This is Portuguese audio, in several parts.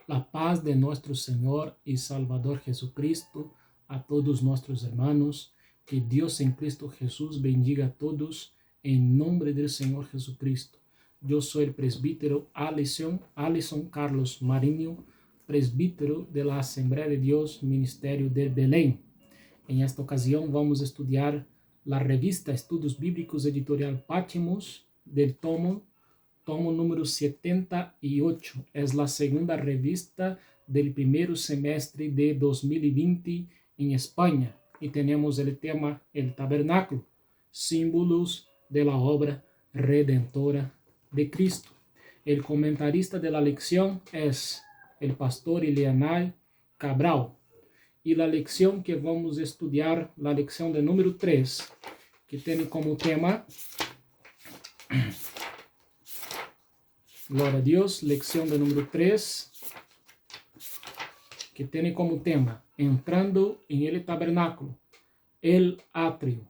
La paz de nuestro Señor y Salvador Jesucristo a todos nuestros hermanos. Que Dios en Cristo Jesús bendiga a todos en nombre del Señor Jesucristo. Yo soy el presbítero Alison Carlos Marinho, presbítero de la Asamblea de Dios, Ministerio de Belém. En esta ocasión vamos a estudiar la revista Estudios Bíblicos Editorial Patmos del tomo número 78. Es la segunda revista del primer semestre de 2020 en España. Y tenemos el tema El Tabernáculo, símbolos de la obra redentora de Cristo. El comentarista de la lección es el pastor Elianay Cabral. Y la lección que vamos a estudiar, la lección de número 3, que tiene como tema... Glória a Deus, lección de número 3, que tiene como tema, entrando en el tabernáculo, el atrio.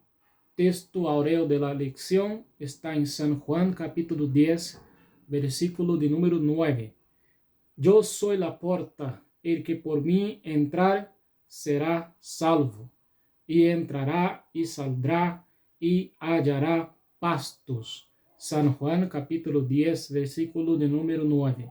Texto áureo de la lección está en San Juan capítulo 10, versículo de número 9. Yo soy la puerta, el que por mí entrar será salvo, y entrará y saldrá y hallará pastos. San Juan capítulo 10, versículo de número 9.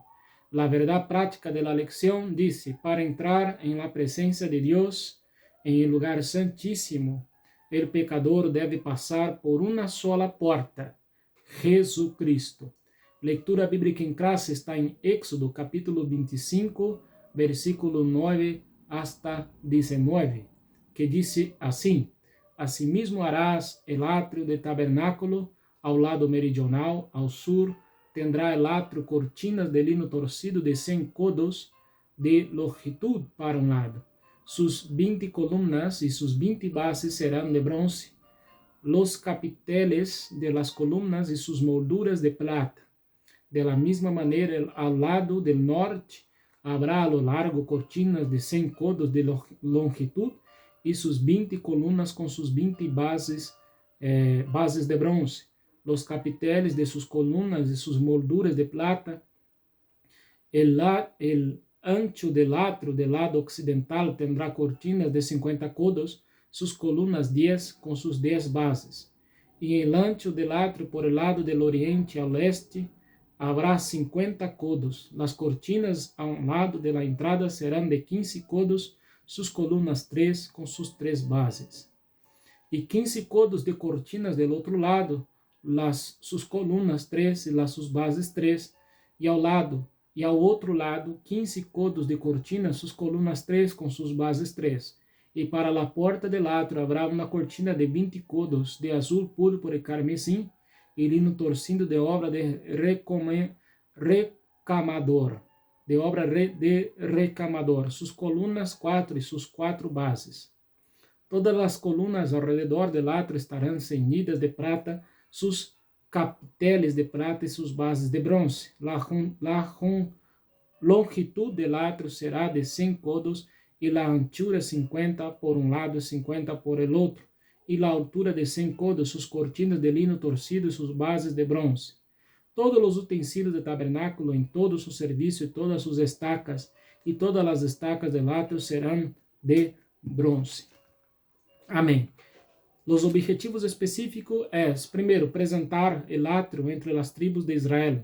La verdad práctica de la lección dice, para entrar en la presencia de Dios, en el lugar santísimo, el pecador debe pasar por una sola puerta, Jesucristo. Lectura bíblica en clase está en Éxodo capítulo 25, versículo 9 hasta 19, que dice así, asimismo harás el atrio del tabernáculo. Ao lado meridional, ao sur, tendrá el atrio cortinas de lino torcido de 100 codos de longitud para un lado. Sus 20 columnas y sus 20 bases serán de bronce. Los capiteles de las columnas y sus molduras de plata. De la misma manera, al lado del norte, habrá a lo largo cortinas de 100 codos de longitud y sus 20 columnas con sus 20 bases de bronce. Los capiteles de sus columnas y sus molduras de plata. El ancho del atrio del lado occidental tendrá cortinas de 50 codos, sus columnas 10 con sus 10 bases. Y el ancho del atrio por el lado del oriente al este habrá 50 codos. Las cortinas a un lado de la entrada serán de 15 codos, sus columnas 3 con sus 3 bases. Y 15 codos de cortinas del otro lado, sus columnas 3 y sus bases 3, y al otro lado 15 codos de cortina, sus columnas 3 con sus bases 3. Y para la puerta del atrio habrá una cortina de 20 codos de azul púrpura y carmesí, y lino torcido de obra de recamador, sus columnas 4 y sus 4 bases. Todas las columnas alrededor del atrio estarán ceñidas de plata, sus capiteles de plata y sus bases de bronce. La longitud del atrio será de 100 codos y la anchura 50 por un lado y 50 por el otro. Y la altura de 100 codos, sus cortinas de lino torcido y sus bases de bronce. Todos los utensilios del tabernáculo en todo su servicio y todas sus estacas y todas las estacas del atrio serán de bronce. Amém. Los objetivos específicos es, primero, presentar el atrio entre las tribus de Israel,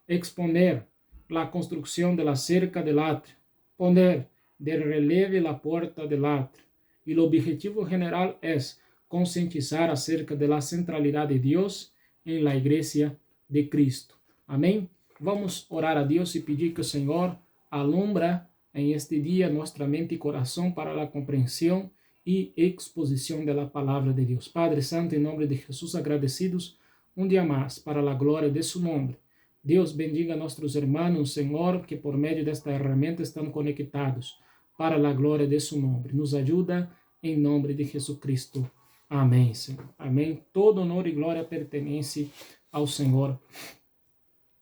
exponer la construcción de la cerca del atrio, poner de relieve la puerta del atrio. Y el objetivo general es concientizar acerca de la centralidad de Dios en la iglesia de Cristo. Amém? Vamos orar a Dios y pedir que el Señor alumbra en este día nuestra mente y corazón para la comprensión y exposición de la palabra de Dios. Padre Santo, en nombre de Jesús, agradecidos un día más para la gloria de su nombre. Dios bendiga a nuestros hermanos, Señor, que por medio de esta herramienta están conectados para la gloria de su nombre. Nos ayuda en nombre de Jesucristo. Amén, Señor. Amén. Todo honor y gloria pertenece al Señor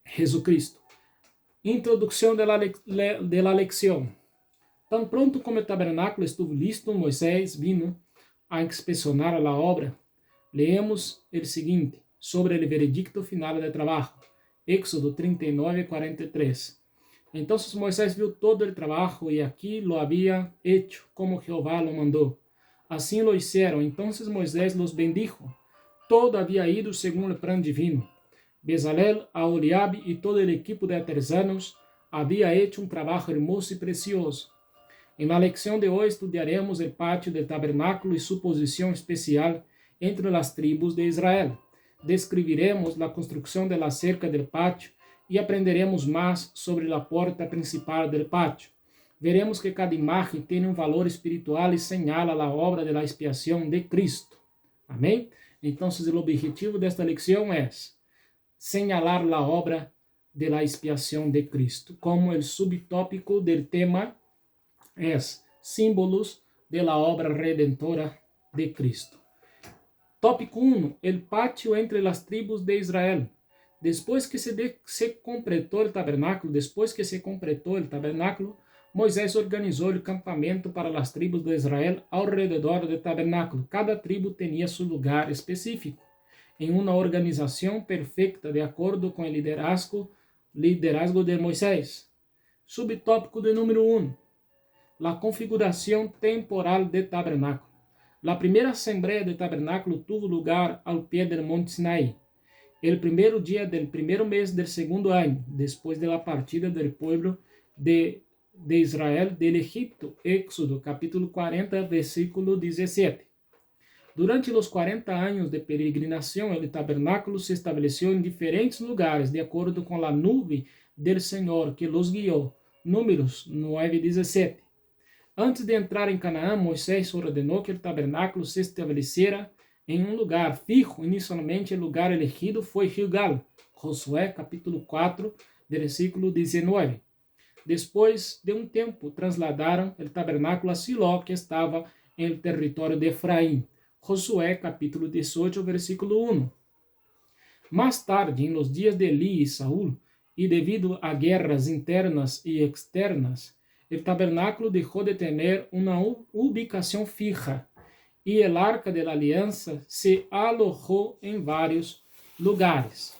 Jesucristo. Introducción de la lección. Tan pronto como el tabernáculo estuvo listo, Moisés vino a inspeccionar la obra. Leemos el siguiente, sobre el veredicto final del trabajo. Éxodo 39, 43. Entonces Moisés vio todo el trabajo y aquí lo había hecho como Jehová lo mandó. Así lo hicieron. Entonces Moisés los bendijo. Todo había ido según el plan divino. Bezalel, Aholiab y todo el equipo de artesanos había hecho un trabajo hermoso y precioso. En la lección de hoy estudiaremos el patio del tabernáculo y su posición especial entre las tribus de Israel. Describiremos la construcción de la cerca del patio y aprenderemos más sobre la puerta principal del patio. Veremos que cada imagen tiene un valor espiritual y señala la obra de la expiación de Cristo. Amén. Entonces, el objetivo de esta lección es señalar la obra de la expiación de Cristo, como el subtópico del tema es símbolos de la obra redentora de Cristo. Tópico 1. El patio entre las tribus de Israel. Después que se completó el tabernáculo, Moisés organizó el campamento para las tribus de Israel alrededor del tabernáculo. Cada tribu tenía su lugar específico, en una organización perfecta de acuerdo con el liderazgo de Moisés. Subtópico de número 1. La configuración temporal del tabernáculo. La primera asamblea del tabernáculo tuvo lugar al pie del monte Sinaí, el primer día del primer mes del segundo año, después de la partida del pueblo de Israel del Egipto. Éxodo capítulo 40, versículo 17. Durante los 40 años de peregrinación, el tabernáculo se estableció en diferentes lugares, de acuerdo con la nube del Señor que los guió. Números 9:17. Antes de entrar en Canaán, Moisés ordenó que el tabernáculo se estableciera en un lugar fijo. Inicialmente el lugar elegido fue Gilgal. Josué capítulo 4, versículo 19. Después de un tiempo, trasladaron el tabernáculo a Siló, que estaba en el territorio de Efraín. Josué capítulo 18, versículo 1. Más tarde, en los días de Elí y Saúl, y debido a guerras internas y externas, el tabernáculo dejó de tener una ubicación fija y el arca de la alianza se alojó en varios lugares.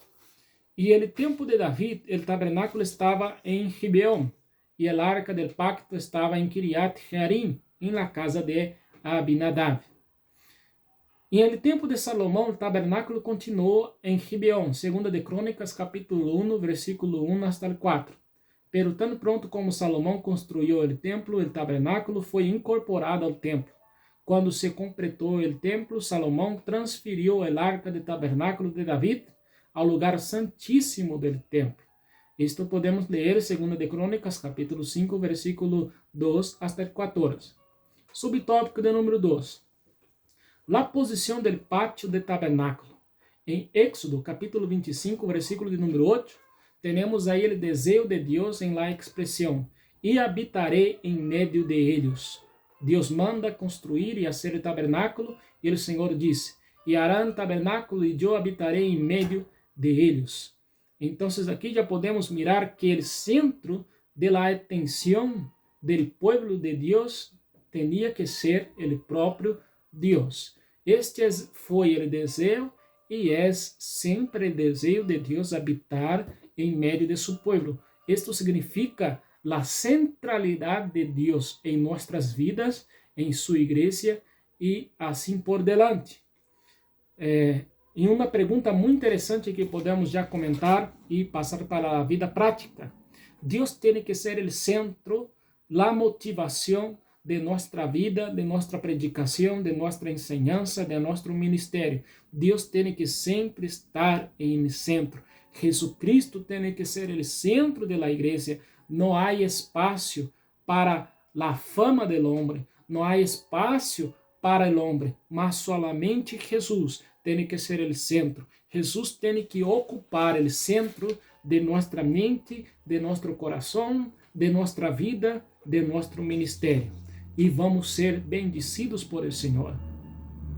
Y en el tiempo de David, el tabernáculo estaba en Gibeón y el arca del pacto estaba en Kiriat Jearim, en la casa de Abinadab. Y en el tiempo de Salomón, el tabernáculo continuó en Gibeón, segunda de Crónicas, capítulo 1, versículo 1 hasta el 4. Pero tan pronto como Salomón construyó el templo, el tabernáculo fue incorporado al templo. Cuando se completó el templo, Salomón transfirió el arca del tabernáculo de David al lugar santísimo del templo. Esto podemos leer en 2 de Crónicas, capítulo 5, versículo 2 hasta el 14. Subtópico de número 2. La posición del patio del tabernáculo. En Éxodo, capítulo 25, versículo de número 8, tenemos aí o desejo de Deus em la expressão: e habitarei em meio de ellos. Deus manda construir e hacer o tabernáculo, e o Senhor disse: e harán tabernáculo, e eu habitarei em meio de ellos. Então, aqui já podemos mirar que o centro de la atenção del pueblo de Deus tinha que ser o próprio Deus. Este foi o desejo e é sempre o desejo de Deus habitar em meio de su pueblo. Esto significa la centralidad de Dios en nuestras vidas, en su iglesia y así por delante. E uma pergunta muito interessante que podemos já comentar e passar para a vida prática. Deus tem que ser o centro, a motivação de nossa vida, de nossa predicação, de nossa enseñanza, de nosso ministério. Deus tem que sempre estar em centro. Jesucristo tem que ser o centro de la igreja. Não há espaço para la fama del hombre, não há espaço para o homem, mas solamente Jesus tem que ser o centro. Jesus tem que ocupar o centro de nossa mente, de nosso coração, de nossa vida, de nosso ministério. E vamos ser bendecidos por el Senhor.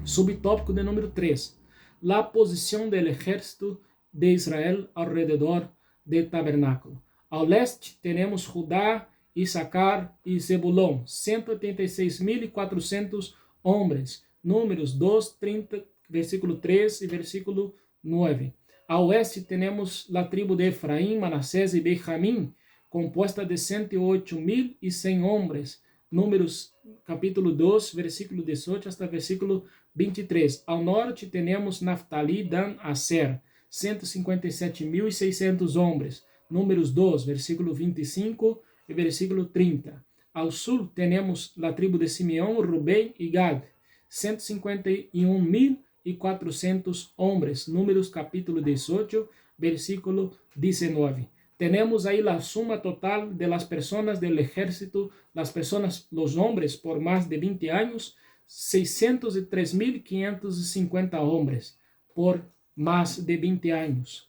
Subtópico de número 3. La posição del ejército de Israel alrededor del tabernáculo. Ao leste temos Judá, Issacar e Zebulón, 186.400 homens. Números 2, 30, versículo 3 e versículo 9. Ao oeste temos a tribo de Efraim, Manassés e Benjamim, compuesta de 108.100 hombres. Números capítulo 2, versículo 18 hasta versículo 23. Ao norte temos Naftali, Dan, Aser, 157.600 homens. Números 2, versículo 25 e versículo 30. Ao sul temos a tribo de Simeão, Rubem e Gad, 151.400 homens. Números capítulo 18, versículo 19. Tenemos ahí la suma total de las personas del ejército, las personas, los hombres por más de 20 años, 603.550 hombres por más de 20 años.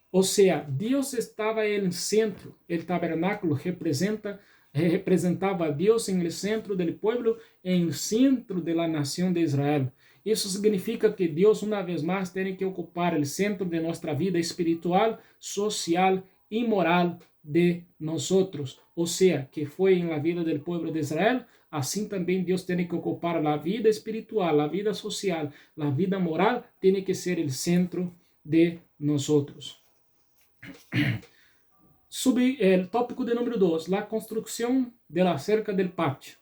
O sea, Dios estaba en el centro, el tabernáculo representaba a Dios en el centro del pueblo, en el centro de la nación de Israel. Isso significa que Deus, uma vez mais, tem que ocupar o centro de nossa vida espiritual, social e moral de nós. Ou seja, que foi na vida do povo de Israel, assim também Deus tem que ocupar a vida espiritual, a vida social, a vida moral, tem que ser o centro de nós. Subtópico de número 2, a construção da cerca del pátio.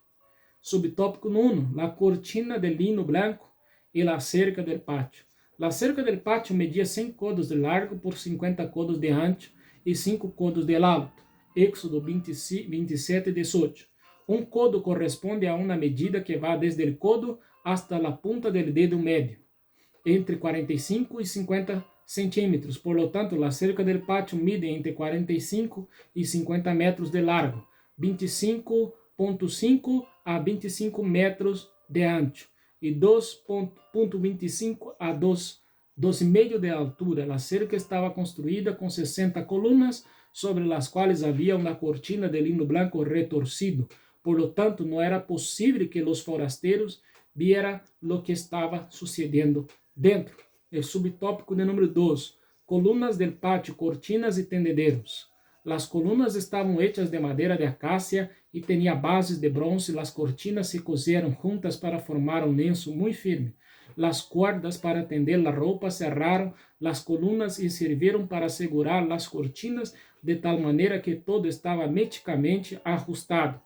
Subtópico 1, a cortina de lino branco e a cerca del pátio. A cerca del pátio media 100 codos de largo por 50 codos de ancho e 5 codos de alto. Éxodo 27, 18. Um codo corresponde a uma medida que vai desde o codo hasta a punta del dedo médio, entre 45 e 50 centímetros. Por lo tanto, a cerca del pátio mide entre 45 e 50 metros de largo, 25,5 a 25 metros de ancho e 2,25 a 12,5 de altura. A cerca estava construída com 60 colunas, sobre as quais havia uma cortina de lino branco retorcido. Por lo tanto, não era possível que os forasteiros vieran lo que estava sucedendo dentro. O subtópico de número 2, colunas del pátio, cortinas e tendederos. As colunas estavam hechas de madeira de acácia e tinham bases de bronze. As cortinas se coseram juntas para formar um lenço muito firme. As cordas para tender a roupa cerraram as colunas e serviram para segurar as cortinas de tal maneira que todo estava meticamente ajustado.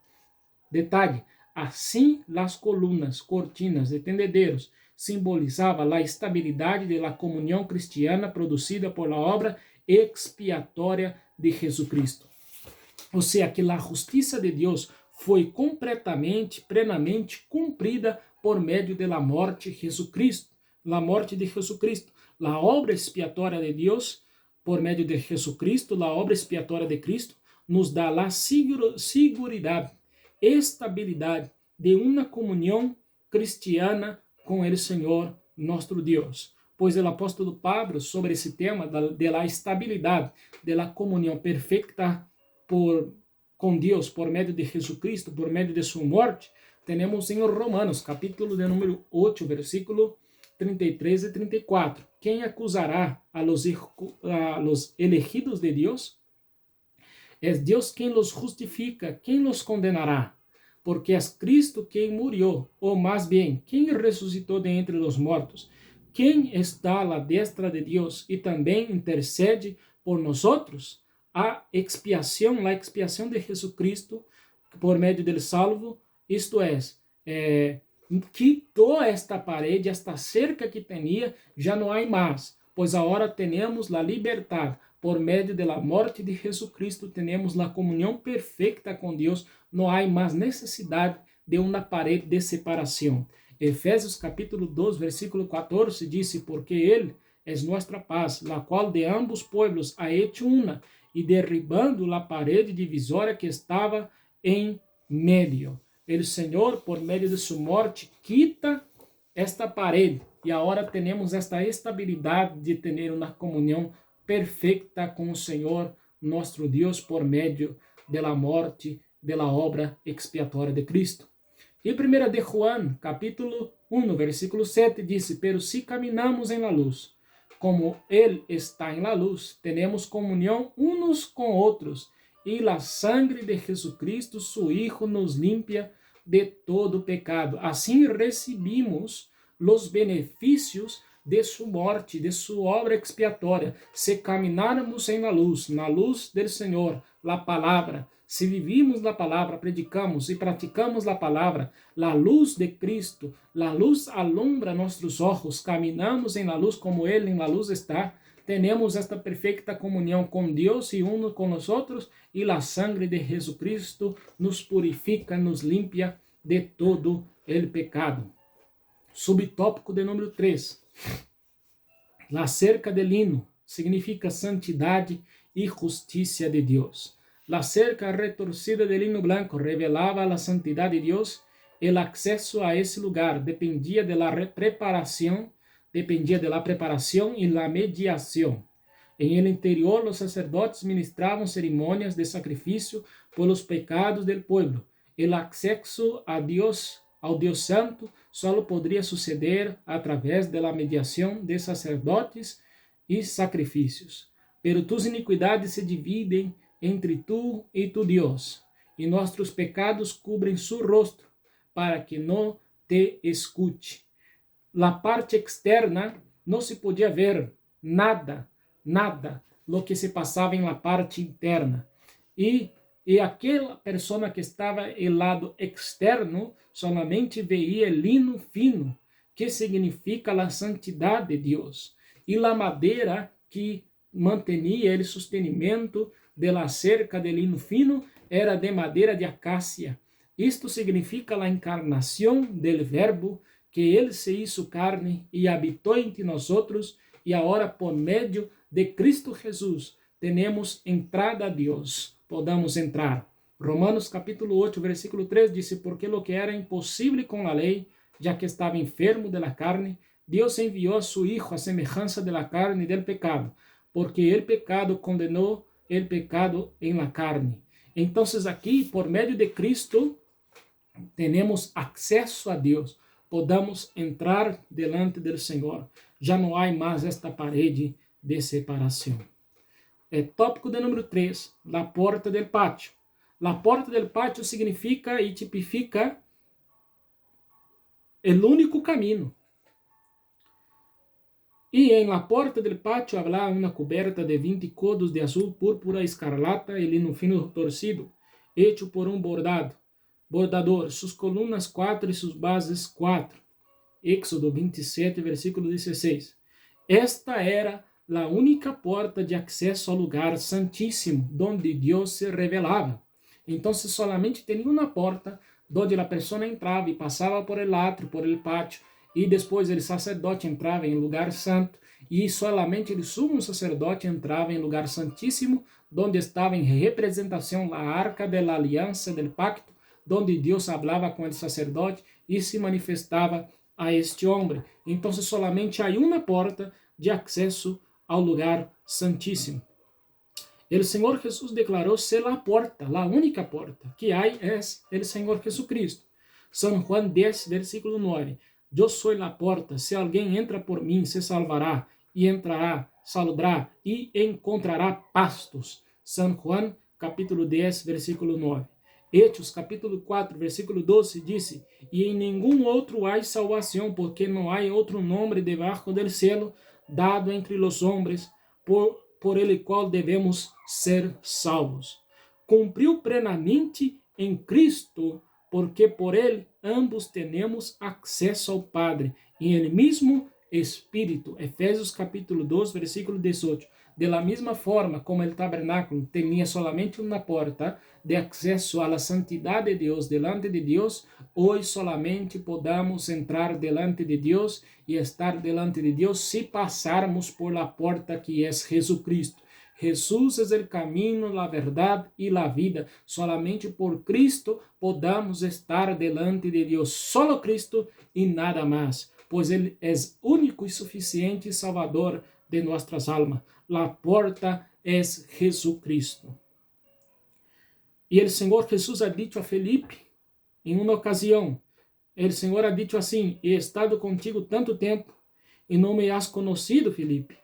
Detalhe, assim as colunas, cortinas e tendederos simbolizavam a estabilidade da comunhão cristiana produzida por la obra expiatória de Jesucristo. Ou seja, que a justiça de Deus foi completamente, plenamente cumprida por meio da morte de Jesucristo. A morte de Jesucristo, a obra expiatória de Deus por meio de Jesucristo, a obra expiatória de Cristo, nos dá a seguridade, estabilidade de uma comunhão cristiana com o Senhor nosso Deus. Pois o apóstolo Pablo, sobre esse tema da estabilidade, da comunhão perfeita com Deus por meio de Jesucristo, por meio de sua morte, temos em Romanos, capítulo de número 8, versículo 33 e 34. Quem acusará a los elegidos de Deus? É Deus quem los justifica, quem los condenará? Porque é Cristo quem murió, ou mais bem, quem ressuscitou de entre os mortos, quem está à destra de Deus e também intercede por nós. A expiação de Jesucristo por meio do salvo, isto quitou esta parede, esta cerca que tinha, já não há mais, pois agora temos a liberdade. Por meio da morte de Jesucristo, temos a comunhão perfeita com Deus, não há mais necessidade de uma parede de separação. Efésios capítulo 2, versículo 14, diz: porque Ele é nossa paz, la qual de ambos pueblos ha hecho una, e derribando a parede divisória que estava em meio. O Senhor, por meio de sua morte, quita esta parede, e agora temos esta estabilidade de ter uma comunhão perfeita com o Senhor, nosso Deus, por meio da morte, da obra expiatória de Cristo. E 1 de Juan, capítulo 1, versículo 7, diz: pero si caminamos em la luz, como Ele está em la luz, temos comunhão uns com outros, e a sangre de Jesucristo, su Hijo, nos limpia de todo pecado. Assim recebimos os benefícios de sua morte, de sua obra expiatória, se caminharmos na luz do Senhor, a palavra, se vivimos a palavra, predicamos e praticamos a palavra, a luz de Cristo, a luz alumbra nossos olhos, caminhamos na luz como Ele na luz está, temos esta perfeita comunhão com Deus e uno com nós outros, e a sangre de Jesucristo nos purifica, nos limpia de todo o pecado. Subtópico de número 3. La cerca de lino significa santidade e justiça de Deus. La cerca retorcida de lino blanco revelava a santidade de Deus. El acceso a esse lugar dependia de la preparação e la mediação. Em el interior, os sacerdotes ministravam cerimônias de sacrifício por los pecados del pueblo. El acceso a Deus, ao Deus Santo, só poderia suceder através de la mediação de sacerdotes e sacrifícios. Pero tus iniquidades se dividem entre tu e tu Deus, e nossos pecados cobrem su rostro, para que não te escute. La parte externa não se podia ver nada lo que se passava em la parte interna. E aquela pessoa que estava em lado externo solamente veia lino fino, que significa a santidade de Deus. E a madeira que mantinha o sostenimento de la cerca de lino fino era de madeira de acácia. Isto significa a encarnação del verbo, que ele se hizo carne e habitou entre nós outros, e agora por meio de Cristo Jesus temos entrada a Deus, podamos entrar. Romanos capítulo 8, versículo 3 diz: porque lo que era impossível com a lei, já que estava enfermo de la carne, Deus enviou a su Hijo a semelhança de la carne e del pecado, porque el pecado condenou el pecado en la carne. Então, aqui, por meio de Cristo, temos acesso a Deus, podamos entrar delante do Senhor. Já não há mais esta parede de separação. Tópico de número 3, la porta del pátio. La porta del pátio significa e tipifica o único caminho. E em la porta del pátio habrá uma coberta de 20 codos de azul, púrpura, escarlata e lino fino torcido, hecho por um bordador, sus colunas 4 e sus bases 4. Éxodo 27, versículo 16. Esta era a única porta de acesso ao lugar santíssimo, onde Deus se revelava. Então, solamente tinha uma porta, onde a pessoa entrava e passava por el átrio, por el pátio, e depois o sacerdote entrava em lugar santo, e solamente o sumo sacerdote entrava em lugar santíssimo, onde estava em representação a arca da aliança, del pacto, onde Deus falava com o sacerdote e se manifestava a este homem. Então, solamente há uma porta de acesso ao lugar santíssimo. O Senhor Jesus declarou ser a porta, a única porta que há é o Senhor Jesucristo. São Juan 10, versículo 9. Eu sou a porta, se alguém entra por mim, se salvará, e entrará, saldrá, e encontrará pastos. São Juan, capítulo 10, versículo 9. Hechos, capítulo 4, versículo 12, disse: e em nenhum outro há salvação, porque não há outro nome debaixo del cielo dado entre os homens, por ele qual devemos ser salvos. Cumpriu plenamente em Cristo, porque por ele ambos temos acesso ao Padre, em ele mesmo Espírito. Efésios capítulo 2, versículo 18. De la mesma forma como o tabernáculo tinha solamente uma porta de acesso à santidade de Deus delante de Deus, hoje solamente podamos entrar delante de Deus e estar delante de Deus se passarmos por la porta que é Jesucristo. Jesus é o caminho, a verdade e a vida. Solamente por Cristo podamos estar delante de Deus. Solo Cristo e nada mais, pois Ele é único e suficiente Salvador de nossas almas. La porta é Jesucristo. E o Senhor Jesus ha dicho a Felipe, em uma ocasião, o Senhor ha dicho assim: he estado contigo tanto tempo, e não me has conhecido, Felipe.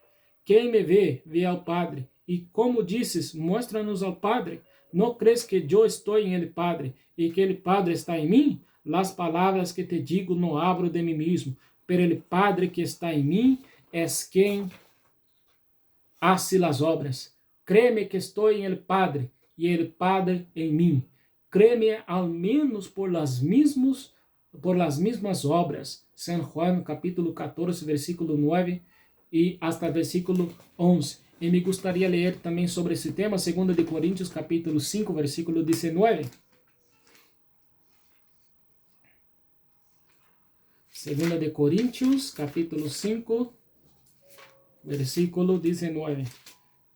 Quem me vê, vê ao Padre. E como disses, mostra-nos ao Padre. Não crees que eu estou em ele, Padre, e que ele, Padre, está em mim? Las palavras que te digo não abro de mim mesmo, pero el Padre que está em mim, es quien hace las obras. Créeme que estoy en el Padre y el Padre en mí. Créeme al menos por las mismas obras. San Juan capítulo 14, versículo 9 y hasta versículo 11. Y me gustaría leer también sobre ese tema, 2 de Corintios capítulo 5, versículo 19. 2 de Corintios capítulo 5, versículo 19,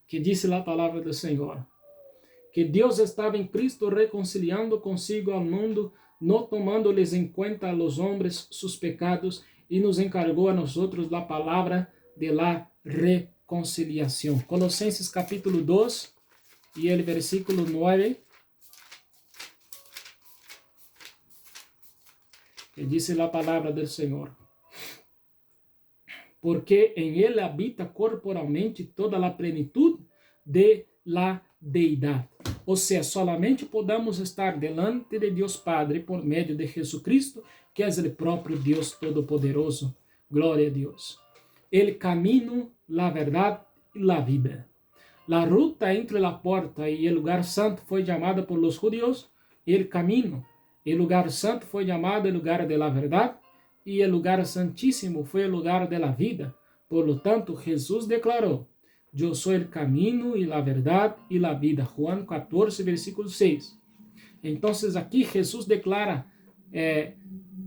que dice la palabra del Señor: que Dios estaba en Cristo reconciliando consigo al mundo, no tomándoles en cuenta a los hombres sus pecados, y nos encargó a nosotros la palabra de la reconciliación. Colosenses capítulo 2 y el versículo 9, que dice la palabra del Señor: porque en Él habita corporalmente toda la plenitud de la deidad. O sea, solamente podamos estar delante de Dios Padre por medio de Jesucristo, que es el propio Dios Todopoderoso. Gloria a Dios. El camino, la verdad y la vida. La ruta entre la puerta y el lugar santo fue llamada por los judíos el camino. El lugar santo fue llamado el lugar de la verdad, y el lugar santísimo fue el lugar de la vida. Por lo tanto, Jesús declaró: yo soy el camino y la verdad y la vida. Juan 14, versículo 6. Entonces aquí Jesús declara,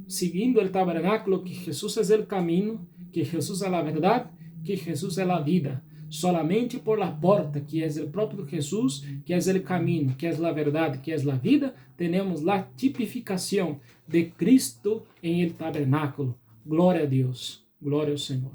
siguiendo el tabernáculo, que Jesús es el camino, que Jesús es la verdad, que Jesús es la vida. Solamente por la puerta, que es el propio Jesús, que es el camino, que es la verdad, que es la vida, tenemos la tipificación de Cristo en el tabernáculo. Gloria a Dios, gloria al Señor.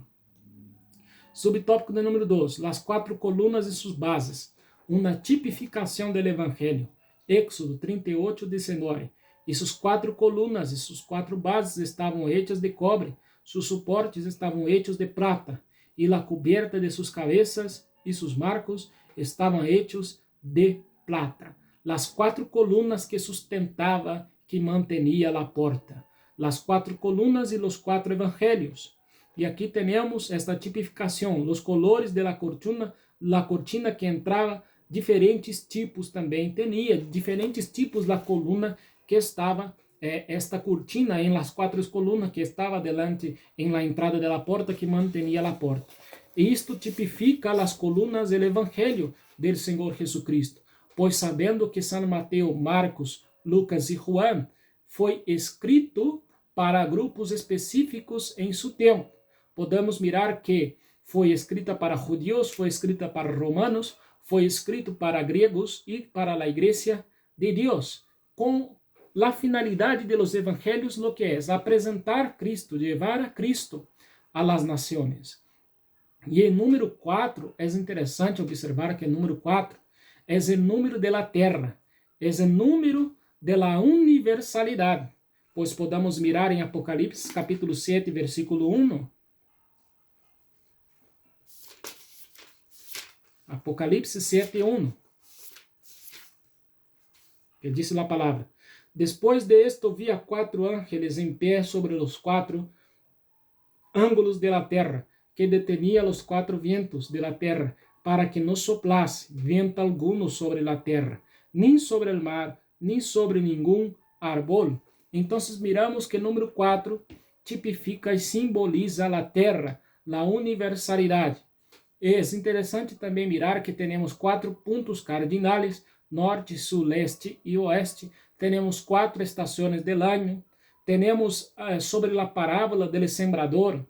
Subtópico de número 2, las 4 columnas y sus bases. Una tipificación del Evangelio. Éxodo 38, 19. Y sus 4 columnas y sus 4 bases estaban hechas de cobre, sus soportes estaban hechos de plata, y la cubierta de sus cabezas y sus marcos estaban hechos de plata. Las 4 columnas que sustentaba, que mantenía la puerta. Las 4 columnas y los 4 evangelios. Y aquí tenemos esta tipificación, los colores de la cortina que entraba, diferentes tipos también tenía, diferentes tipos la columna que estaba, esta cortina en las 4 columnas que estaba delante en la entrada de la puerta, que mantenía la puerta. Y esto tipifica las columnas del Evangelio del Señor Jesucristo, pues sabiendo que San Mateo, Marcos, Lucas y Juan fue escrito para grupos específicos en su tiempo. Podemos mirar que foi escrita para judíos, foi escrita para romanos, foi escrito para griegos e para a igreja de Deus, com a finalidade de los evangelios, lo que é apresentar Cristo, levar a Cristo a las naciones. E em número 4, é interessante observar que o número 4 é o número de la terra, é o número de la universalidade, pois podemos mirar em Apocalipse capítulo 7, versículo 1, Apocalipse 7:1, que dice a palavra: Después de esto vi a 4 ángeles en pie sobre los 4 ángulos de la tierra, que detenía los 4 vientos de la tierra, para que no soplase viento alguno sobre la tierra, ni sobre el mar, ni sobre ningún árbol. Entonces miramos que el número 4 tipifica y simboliza la tierra, la universalidad. Es interessante também mirar que temos 4 pontos cardinales, norte, sul, este e oeste. Temos 4 estações del año. Temos sobre a parábola del sembrador,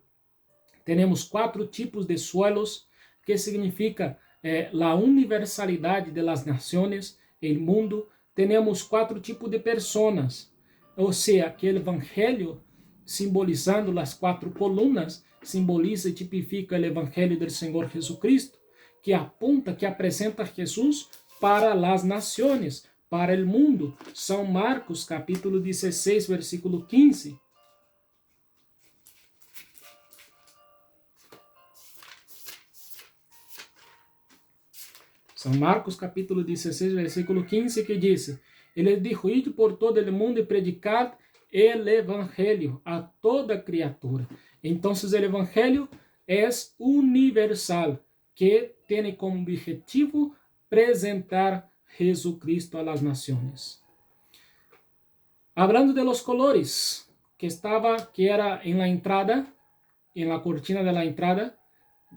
temos 4 tipos de suelos, que significa a universalidade de las naciones, el mundo. Temos 4 tipos de personas, ou seja, que o evangelho, simbolizando as 4 colunas, simboliza e tipifica o Evangelho do Senhor Jesucristo, que apunta, que apresenta Jesus para as nações, para o mundo. São Marcos, capítulo 16, versículo 15. São Marcos, capítulo 16, versículo 15, que diz: Ele dijo: Ide por todo o mundo e predicad el Evangelho a toda criatura. Então, o Evangelho é universal, que tem como objetivo presentar Jesucristo a las naciones. Hablando de los colores, que era en la entrada, en la cortina de la entrada,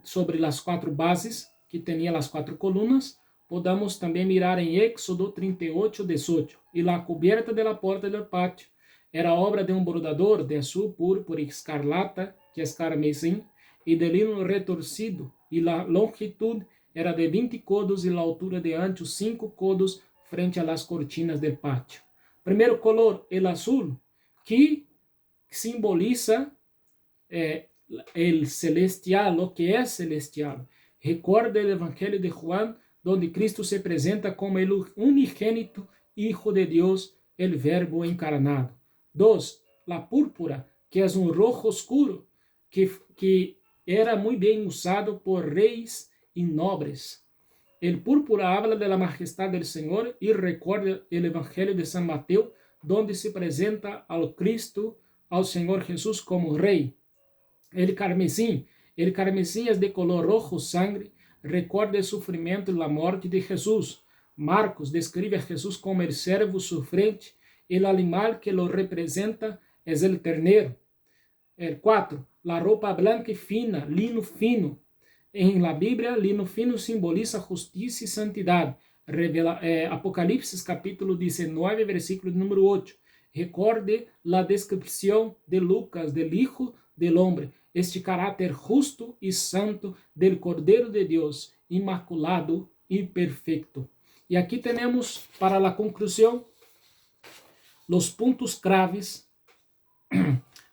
sobre las 4 bases, que tenía las 4 columnas, podemos también mirar en Éxodo 38:18. Y la cubierta de la puerta del patio era obra de un bordador de azul, púrpura y escarlata, que es carmesí, y de lino retorcido, y la longitud era de 20 codos y la altura de ancho 5 codos frente a las cortinas del patio. Primeiro color, el azul, que simboliza el celestial, lo que es celestial. Recuerda el Evangelio de Juan, donde Cristo se presenta como el unigénito Hijo de Dios, el Verbo encarnado. 2. La púrpura, que es un rojo oscuro, que era muy bien usado por reyes y nobles. El púrpura habla de la majestad del Señor y recuerda el Evangelio de San Mateo, donde se presenta al Cristo, al Señor Jesús como Rey. El carmesí es de color rojo sangre, recuerda el sufrimiento y la muerte de Jesús. Marcos describe a Jesús como el servo sufriente, el animal que lo representa es el ternero. El 4. La ropa blanca y fina, lino fino. En la Biblia, lino fino simboliza justicia y santidad. Apocalipsis capítulo 19, versículo número 8. Recorde la descripción de Lucas, del Hijo del Hombre, este carácter justo y santo del Cordero de Dios, inmaculado y perfecto. Y aquí tenemos para la conclusión los puntos claves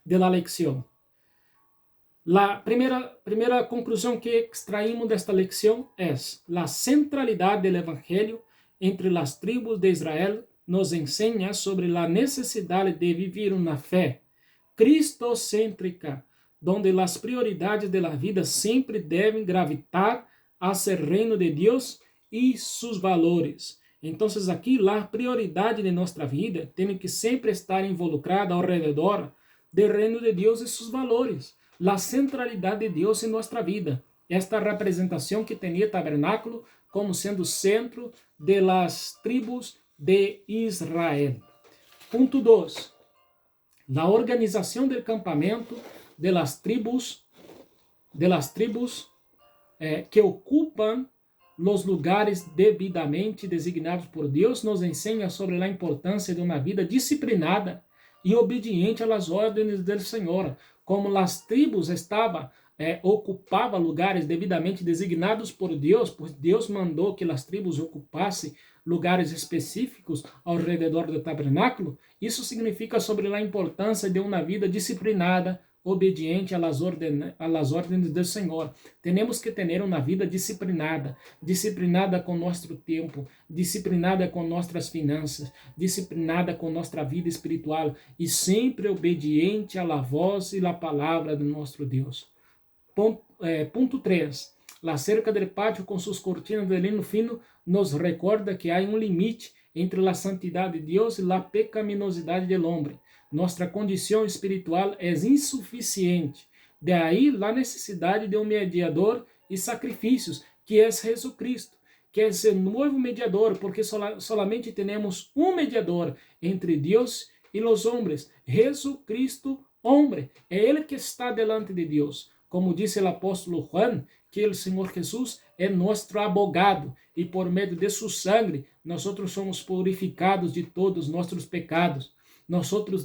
de la lección. La primera conclusión que extraímos de esta lección es: la centralidad del Evangelio entre las tribus de Israel nos enseña sobre la necesidad de vivir una fe cristocéntrica, donde las prioridades de la vida siempre deben gravitar hacia el reino de Dios y sus valores. Entonces aquí la prioridad de nuestra vida tiene que siempre estar involucrada alrededor del reino de Dios y sus valores. La centralidad de Dios en nuestra vida. Esta representación que tenía el tabernáculo como siendo centro de las tribus de Israel. Punto 2. La organización del campamento de las tribus que ocupan los lugares debidamente designados por Dios nos enseña sobre la importancia de una vida disciplinada y obediente a las órdenes del Señor. Como las tribus ocupavam lugares devidamente designados por Deus, pois Deus mandou que as tribos ocupassem lugares específicos ao redor do tabernáculo, isso significa sobre a importância de uma vida disciplinada, obediente a las órdenes do Senhor. Temos que ter uma vida disciplinada com nosso tempo, disciplinada com nossas finanças, disciplinada com nossa vida espiritual e sempre obediente à voz e à palavra de nosso Deus. Ponto 3. La cerca del patio com suas cortinas de lino fino nos recorda que há limite entre a santidade de Deus e a pecaminosidade do homem. Nossa condição espiritual é insuficiente. De aí a necessidade de mediador e sacrifícios, que é Jesus Cristo, que é o novo mediador, porque solamente temos um mediador entre Deus e os homens, Jesus Cristo, homem. É Ele que está delante de Deus. Como disse o apóstolo Juan, que o Senhor Jesus é nosso abogado e por meio de sua sangue nós somos purificados de todos os nossos pecados. Nós somos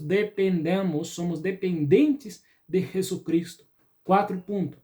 dependentes de Jesus Cristo. 4 pontos.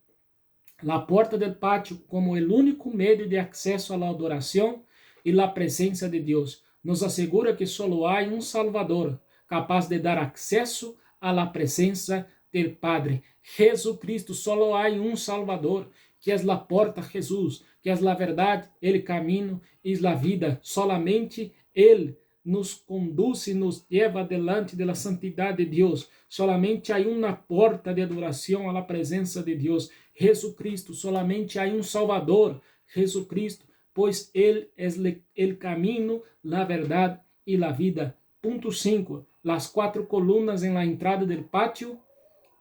La porta del patio como o único meio de acesso à adoração e à presença de Deus nos assegura que só há um Salvador capaz de dar acesso à presença do Padre. Jesus Cristo, só há um Salvador, que é a porta Jesus, que é a verdade, o caminho e a vida. Solamente Ele nos conduz e nos leva delante da santidade de Deus. Solamente há uma porta de adoração à presença de Deus, Jesus Cristo. Solamente há um Salvador, Jesus Cristo, pois Ele é o caminho, a verdade e a vida. Ponto 5. Las 4 colunas em la entrada del patio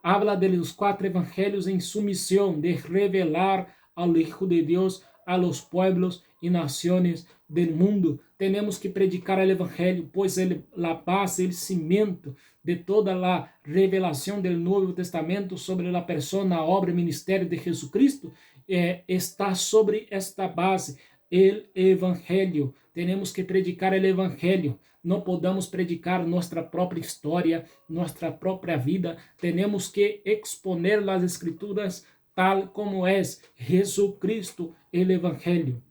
habla de los 4 evangelios en su misión de revelar al Hijo de Dios a los pueblos y naciones del mundo. Tenemos que predicar el evangelio, pues la base, el cimiento de toda la revelación del Nuevo Testamento sobre la persona, obra y ministerio de Jesucristo está sobre esta base, el evangelio. Tenemos que predicar el evangelio. No podemos predicar nuestra propia historia, nuestra propia vida. Tenemos que exponer las escrituras tal como es Jesucristo, el evangelio.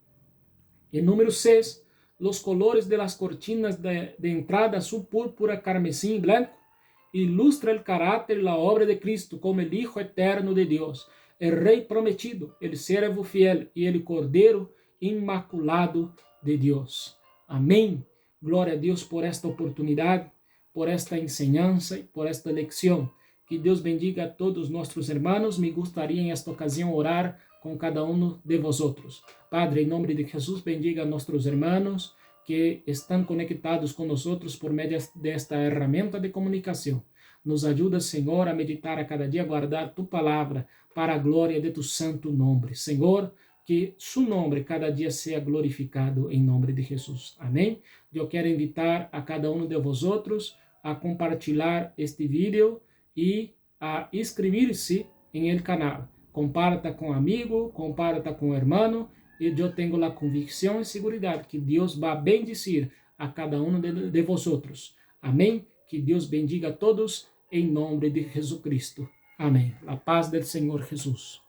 En número 6, los colores de las cortinas de entrada, azul, púrpura, carmesí y blanco, ilustra el carácter y la obra de Cristo como el Hijo eterno de Dios, el Rey prometido, el siervo fiel y el Cordero inmaculado de Dios. Amén. Gloria a Dios por esta oportunidad, por esta enseñanza y por esta lección. Que Dios bendiga a todos nuestros hermanos. Me gustaría en esta ocasión orar con cada uno de vosotros. Padre, en nombre de Jesús, bendiga a nuestros hermanos que están conectados con nosotros por medio de esta herramienta de comunicación. Nos ayuda, Señor, a meditar a cada día, a guardar tu palabra para a glória de tu santo nombre. Senhor, que su nombre cada dia seja glorificado em nome de Jesus. Amém? Eu quero invitar a cada um de vosotros a compartilhar este vídeo e a inscrever-se em el canal. Comparta com amigo, comparta com hermano, e eu tenho a convicção e segurança que Deus vai bendecir a cada um de vosotros. Amém? Que Deus bendiga a todos em nome de Jesucristo. Amém. A paz del Senhor Jesus.